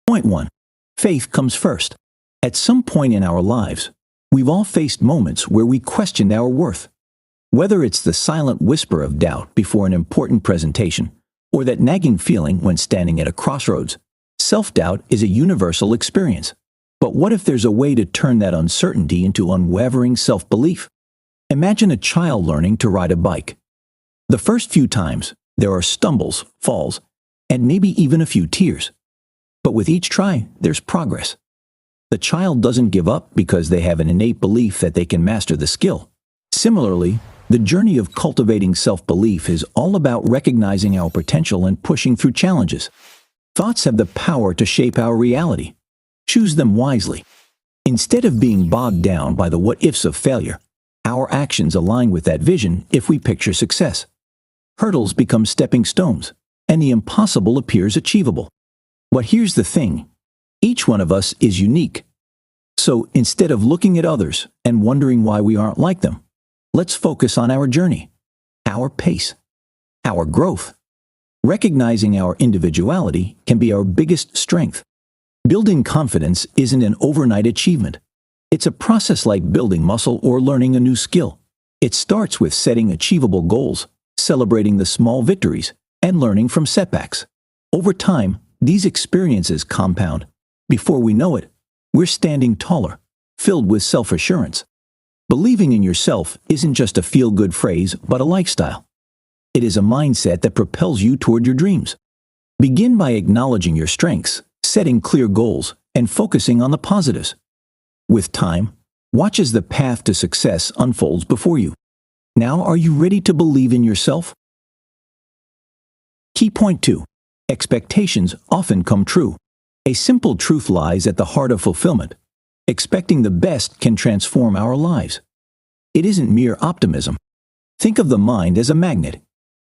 Point 1. Faith comes first. At some point in our lives, we've all faced moments where we questioned our worth. Whether it's the silent whisper of doubt before an important presentation, or that nagging feeling when standing at a crossroads, self-doubt is a universal experience. But what if there's a way to turn that uncertainty into unwavering self-belief? Imagine a child learning to ride a bike. The first few times, there are stumbles, falls, and maybe even a few tears. But with each try, there's progress. The child doesn't give up because they have an innate belief that they can master the skill. Similarly, the journey of cultivating self-belief is all about recognizing our potential and pushing through challenges. Thoughts have the power to shape our reality. Choose them wisely. Instead of being bogged down by the what-ifs of failure, our actions align with that vision if we picture success. Hurdles become stepping stones, and the impossible appears achievable. But here's the thing. Each one of us is unique. So instead of looking at others and wondering why we aren't like them, let's focus on our journey, our pace, our growth. Recognizing our individuality can be our biggest strength. Building confidence isn't an overnight achievement. It's a process like building muscle or learning a new skill. It starts with setting achievable goals, celebrating the small victories, and learning from setbacks. Over time, these experiences compound. Before we know it, we're standing taller, filled with self-assurance. Believing in yourself isn't just a feel-good phrase, but a lifestyle. It is a mindset that propels you toward your dreams. Begin by acknowledging your strengths, setting clear goals, and focusing on the positives. With time, watch as the path to success unfolds before you. Now, are you ready to believe in yourself? Key point 2. Expectations often come true. A simple truth lies at the heart of fulfillment. Expecting the best can transform our lives. It isn't mere optimism. Think of the mind as a magnet.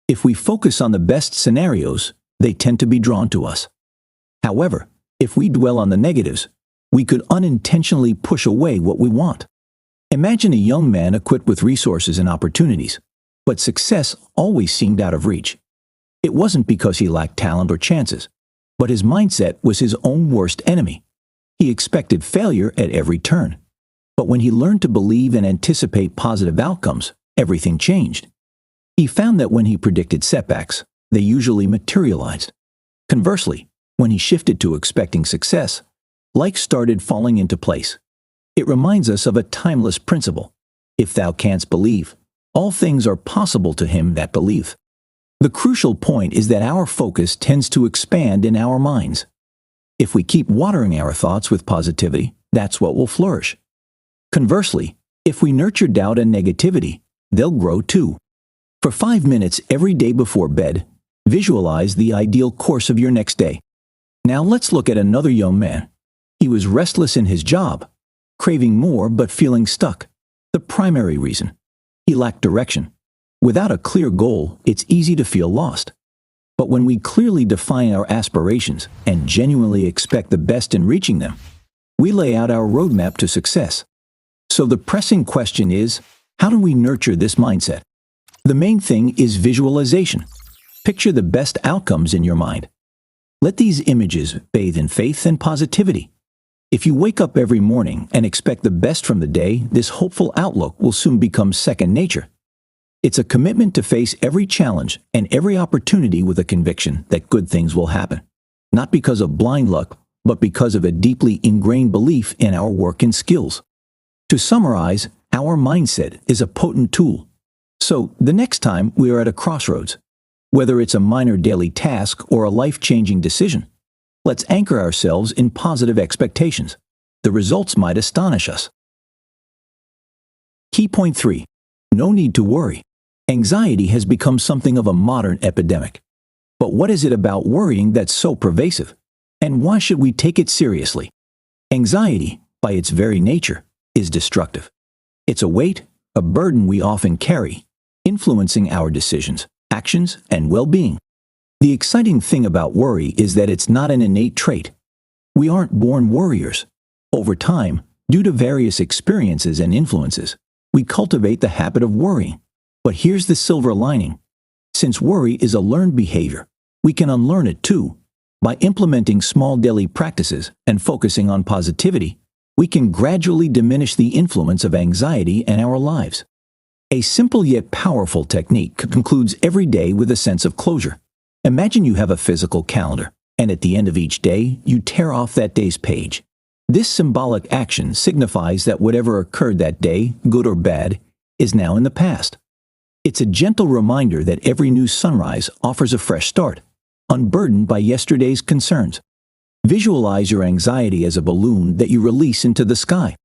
If we focus on the best scenarios, they tend to be drawn to us. However, if we dwell on the negatives, we could unintentionally push away what we want. Imagine a young man equipped with resources and opportunities, but success always seemed out of reach. It wasn't because he lacked talent or chances, but his mindset was his own worst enemy. He expected failure at every turn. But when he learned to believe and anticipate positive outcomes, everything changed. He found that when he predicted setbacks, they usually materialized. Conversely, when he shifted to expecting success, life started falling into place. It reminds us of a timeless principle. If thou canst believe, all things are possible to him that believeth. The crucial point is that our focus tends to expand in our minds. If we keep watering our thoughts with positivity, that's what will flourish. Conversely, if we nurture doubt and negativity, they'll grow too. For 5 minutes every day before bed, visualize the ideal course of your next day. Now let's look at another young man. He was restless in his job, craving more but feeling stuck. The primary reason: he lacked direction. Without a clear goal, it's easy to feel lost. But when we clearly define our aspirations and genuinely expect the best in reaching them, we lay out our roadmap to success. So the pressing question is, how do we nurture this mindset? The main thing is visualization. Picture the best outcomes in your mind. Let these images bathe in faith and positivity. If you wake up every morning and expect the best from the day, this hopeful outlook will soon become second nature. It's a commitment to face every challenge and every opportunity with a conviction that good things will happen. Not because of blind luck, but because of a deeply ingrained belief in our work and skills. To summarize, our mindset is a potent tool. So, the next time we are at a crossroads, whether it's a minor daily task or a life-changing decision, let's anchor ourselves in positive expectations. The results might astonish us. Key point 3. No need to worry. Anxiety has become something of a modern epidemic. But what is it about worrying that's so pervasive? And why should we take it seriously? Anxiety, by its very nature, is destructive. It's a weight, a burden we often carry, influencing our decisions, actions, and well-being. The exciting thing about worry is that it's not an innate trait. We aren't born worriers. Over time, due to various experiences and influences, we cultivate the habit of worrying. But here's the silver lining. Since worry is a learned behavior, we can unlearn it too. By implementing small daily practices and focusing on positivity, we can gradually diminish the influence of anxiety in our lives. A simple yet powerful technique concludes every day with a sense of closure. Imagine you have a physical calendar, and at the end of each day, you tear off that day's page. This symbolic action signifies that whatever occurred that day, good or bad, is now in the past. It's a gentle reminder that every new sunrise offers a fresh start, unburdened by yesterday's concerns. Visualize your anxiety as a balloon that you release into the sky.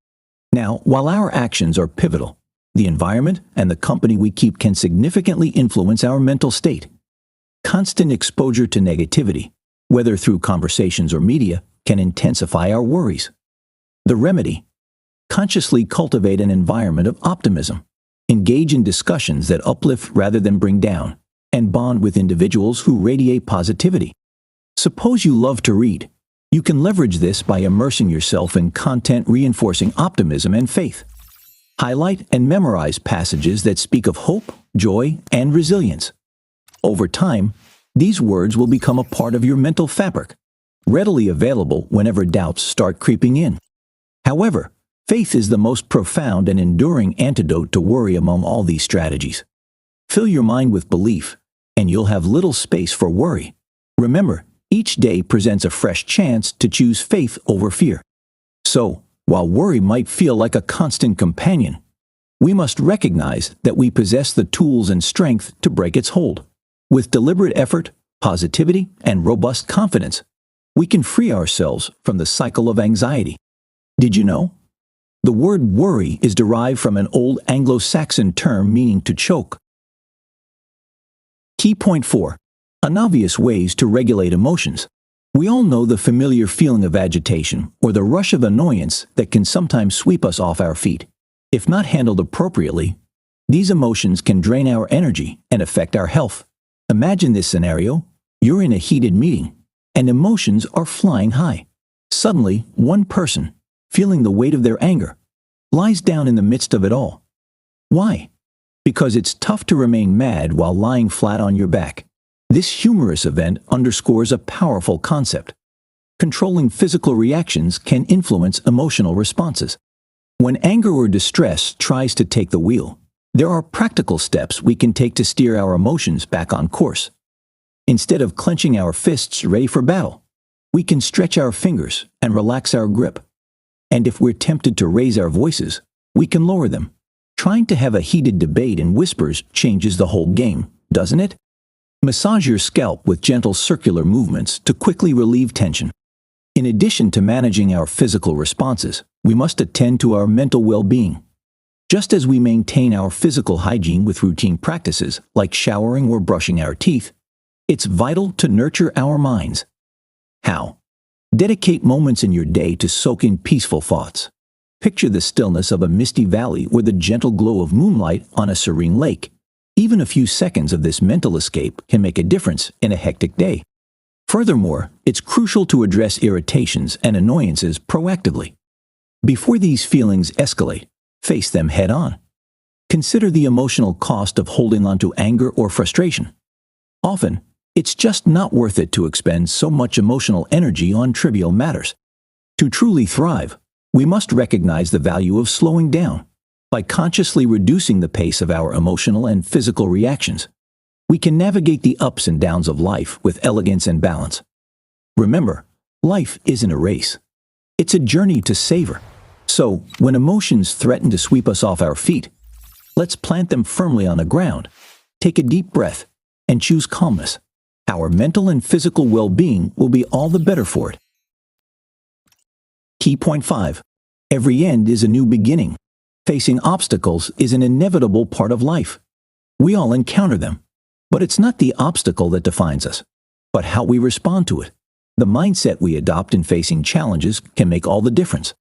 Now, while our actions are pivotal, the environment and the company we keep can significantly influence our mental state. Constant exposure to negativity, whether through conversations or media, can intensify our worries. The remedy: consciously cultivate an environment of optimism. Engage in discussions that uplift rather than bring down, and bond with individuals who radiate positivity. Suppose you love to read. You can leverage this by immersing yourself in content reinforcing optimism and faith. Highlight and memorize passages that speak of hope, joy, and resilience. Over time, these words will become a part of your mental fabric, readily available whenever doubts start creeping in. However, faith is the most profound and enduring antidote to worry among all these strategies. Fill your mind with belief, and you'll have little space for worry. Remember, each day presents a fresh chance to choose faith over fear. So, while worry might feel like a constant companion, we must recognize that we possess the tools and strength to break its hold. With deliberate effort, positivity, and robust confidence, we can free ourselves from the cycle of anxiety. Did you know? The word worry is derived from an old Anglo-Saxon term meaning to choke. Key point 4. Obvious ways to regulate emotions. We all know the familiar feeling of agitation or the rush of annoyance that can sometimes sweep us off our feet. If not handled appropriately, these emotions can drain our energy and affect our health. Imagine this scenario: you're in a heated meeting, and emotions are flying high. Suddenly, one person, feeling the weight of their anger, lies down in the midst of it all. Why? Because it's tough to remain mad while lying flat on your back. This humorous event underscores a powerful concept. Controlling physical reactions can influence emotional responses. When anger or distress tries to take the wheel, there are practical steps we can take to steer our emotions back on course. Instead of clenching our fists ready for battle, we can stretch our fingers and relax our grip. And if we're tempted to raise our voices, we can lower them. Trying to have a heated debate in whispers changes the whole game, doesn't it? Massage your scalp with gentle circular movements to quickly relieve tension. In addition to managing our physical responses, we must attend to our mental well-being. Just as we maintain our physical hygiene with routine practices like showering or brushing our teeth, it's vital to nurture our minds. How? Dedicate moments in your day to soak in peaceful thoughts. Picture the stillness of a misty valley or the gentle glow of moonlight on a serene lake. Even a few seconds of this mental escape can make a difference in a hectic day. Furthermore, it's crucial to address irritations and annoyances proactively. Before these feelings escalate, face them head-on. Consider the emotional cost of holding on to anger or frustration. Often, it's just not worth it to expend so much emotional energy on trivial matters. To truly thrive, we must recognize the value of slowing down. By consciously reducing the pace of our emotional and physical reactions, we can navigate the ups and downs of life with elegance and balance. Remember, life isn't a race. It's a journey to savor. So, when emotions threaten to sweep us off our feet, let's plant them firmly on the ground, take a deep breath, and choose calmness. Our mental and physical well-being will be all the better for it. Key point 5. Every end is a new beginning. Facing obstacles is an inevitable part of life. We all encounter them, but it's not the obstacle that defines us, but how we respond to it. The mindset we adopt in facing challenges can make all the difference.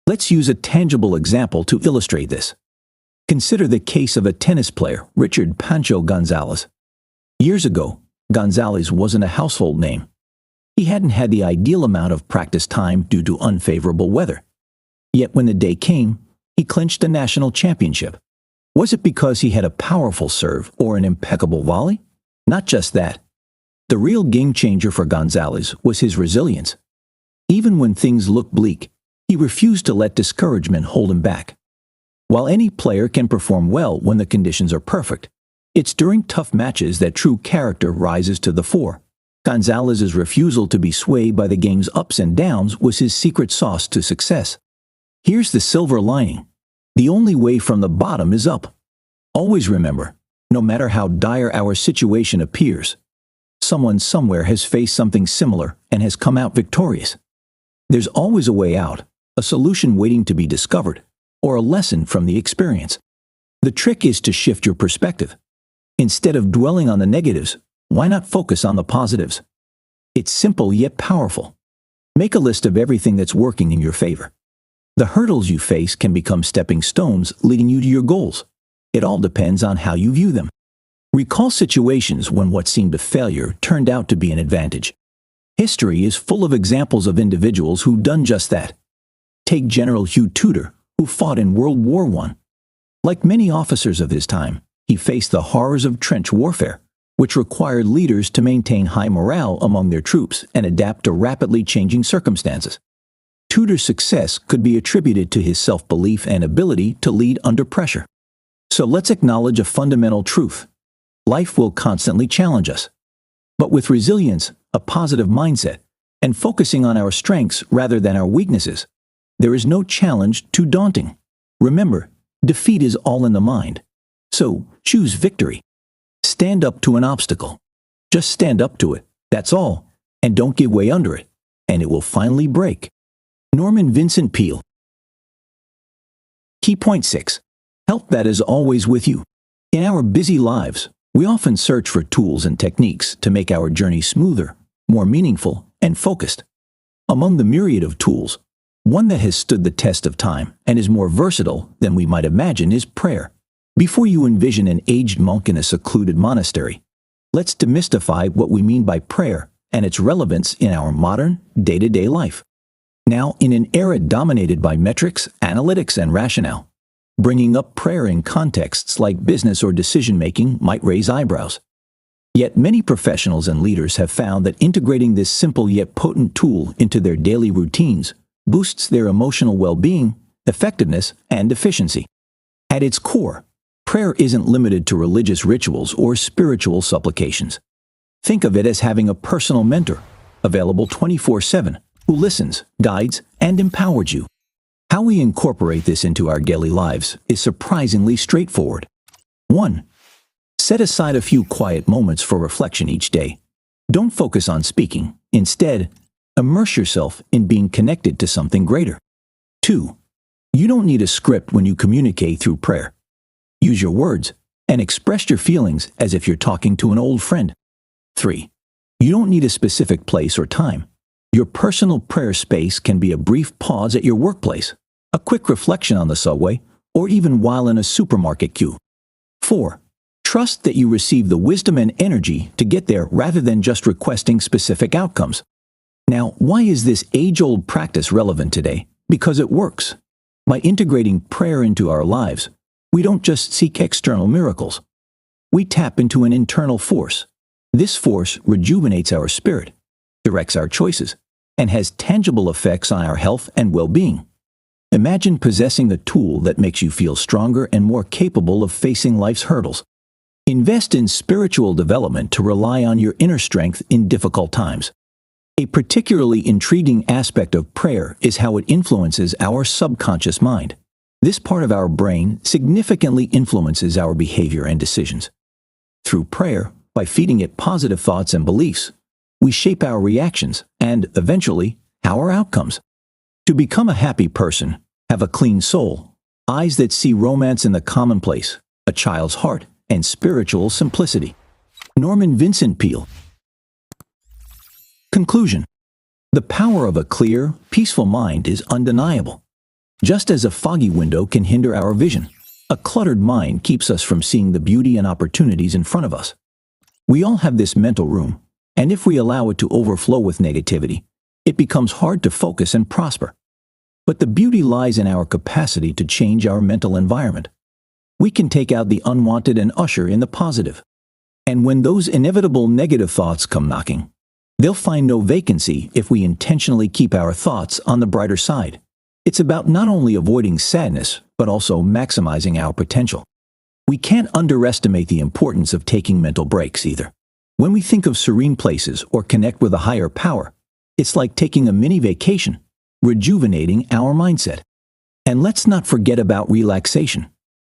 Let's use a tangible example to illustrate this. Consider the case of a tennis player, Richard Pancho Gonzalez. Years ago, Gonzalez wasn't a household name. He hadn't had the ideal amount of practice time due to unfavorable weather. Yet when the day came, he clinched a national championship. Was it because he had a powerful serve or an impeccable volley? Not just that. The real game changer for Gonzalez was his resilience. Even when things looked bleak, he refused to let discouragement hold him back. While any player can perform well when the conditions are perfect, it's during tough matches that true character rises to the fore. Gonzalez's refusal to be swayed by the game's ups and downs was his secret sauce to success. Here's the silver lining. The only way from the bottom is up. Always remember, no matter how dire our situation appears, someone somewhere has faced something similar and has come out victorious. There's always a way out, a solution waiting to be discovered, or a lesson from the experience. The trick is to shift your perspective. Instead of dwelling on the negatives, why not focus on the positives? It's simple yet powerful. Make a list of everything that's working in your favor. The hurdles you face can become stepping stones leading you to your goals. It all depends on how you view them. Recall situations when what seemed a failure turned out to be an advantage. History is full of examples of individuals who've done just that. Take General Hugh Tudor, who fought in World War I. Like many officers of his time, he faced the horrors of trench warfare, which required leaders to maintain high morale among their troops and adapt to rapidly changing circumstances. Tudor's success could be attributed to his self-belief and ability to lead under pressure. So let's acknowledge a fundamental truth. Life will constantly challenge us. But with resilience, a positive mindset, and focusing on our strengths rather than our weaknesses, there is no challenge too daunting. Remember, defeat is all in the mind. So choose victory. Stand up to an obstacle. Just stand up to it, that's all, and don't give way under it, and it will finally break. Norman Vincent Peale. Key point 6. Help that is always with you. In our busy lives, we often search for tools and techniques to make our journey smoother, more meaningful, and focused. Among the myriad of tools, one that has stood the test of time and is more versatile than we might imagine is prayer. Before you envision an aged monk in a secluded monastery, let's demystify what we mean by prayer and its relevance in our modern, day-to-day life. Now, in an era dominated by metrics, analytics, and rationale, bringing up prayer in contexts like business or decision-making might raise eyebrows. Yet many professionals and leaders have found that integrating this simple yet potent tool into their daily routines boosts their emotional well-being, effectiveness, and efficiency. At its core, prayer isn't limited to religious rituals or spiritual supplications. Think of it as having a personal mentor, available 24/7, who listens, guides, and empowers you. How we incorporate this into our daily lives is surprisingly straightforward. 1. Set aside a few quiet moments for reflection each day. Don't focus on speaking. Instead, immerse yourself in being connected to something greater. 2. You don't need a script when you communicate through prayer. Use your words and express your feelings as if you're talking to an old friend. 3. You don't need a specific place or time. Your personal prayer space can be a brief pause at your workplace, a quick reflection on the subway, or even while in a supermarket queue. 4. Trust that you receive the wisdom and energy to get there rather than just requesting specific outcomes. Now, why is this age-old practice relevant today? Because it works. By integrating prayer into our lives, we don't just seek external miracles. We tap into an internal force. This force rejuvenates our spirit, directs our choices, and has tangible effects on our health and well-being. Imagine possessing the tool that makes you feel stronger and more capable of facing life's hurdles. Invest in spiritual development to rely on your inner strength in difficult times. A particularly intriguing aspect of prayer is how it influences our subconscious mind. This part of our brain significantly influences our behavior and decisions. Through prayer, by feeding it positive thoughts and beliefs, we shape our reactions and, eventually, our outcomes. To become a happy person, have a clean soul, eyes that see romance in the commonplace, a child's heart, and spiritual simplicity. Norman Vincent Peale. Conclusion. The power of a clear, peaceful mind is undeniable. Just as a foggy window can hinder our vision, a cluttered mind keeps us from seeing the beauty and opportunities in front of us. We all have this mental room, and if we allow it to overflow with negativity, it becomes hard to focus and prosper. But the beauty lies in our capacity to change our mental environment. We can take out the unwanted and usher in the positive. And when those inevitable negative thoughts come knocking, they'll find no vacancy if we intentionally keep our thoughts on the brighter side. It's about not only avoiding sadness, but also maximizing our potential. We can't underestimate the importance of taking mental breaks either. When we think of serene places or connect with a higher power, it's like taking a mini vacation, rejuvenating our mindset. And let's not forget about relaxation.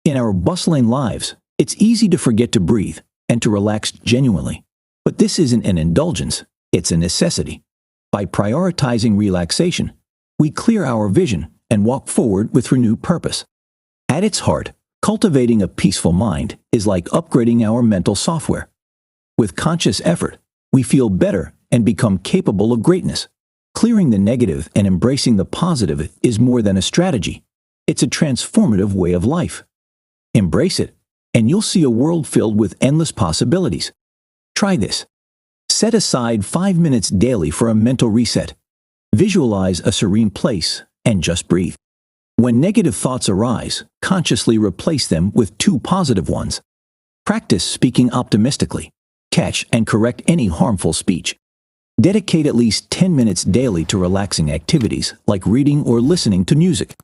In our bustling lives, it's easy to forget to breathe and to relax genuinely. But this isn't an indulgence, it's a necessity. By prioritizing relaxation, we clear our vision and walk forward with renewed purpose. At its heart, cultivating a peaceful mind is like upgrading our mental software. With conscious effort, we feel better and become capable of greatness. Clearing the negative and embracing the positive is more than a strategy. It's a transformative way of life. Embrace it, and you'll see a world filled with endless possibilities. Try this. Set aside 5 minutes daily for a mental reset. Visualize a serene place and just breathe. When negative thoughts arise, consciously replace them with 2 positive ones. Practice speaking optimistically. Catch and correct any harmful speech. Dedicate at least 10 minutes daily to relaxing activities like reading or listening to music.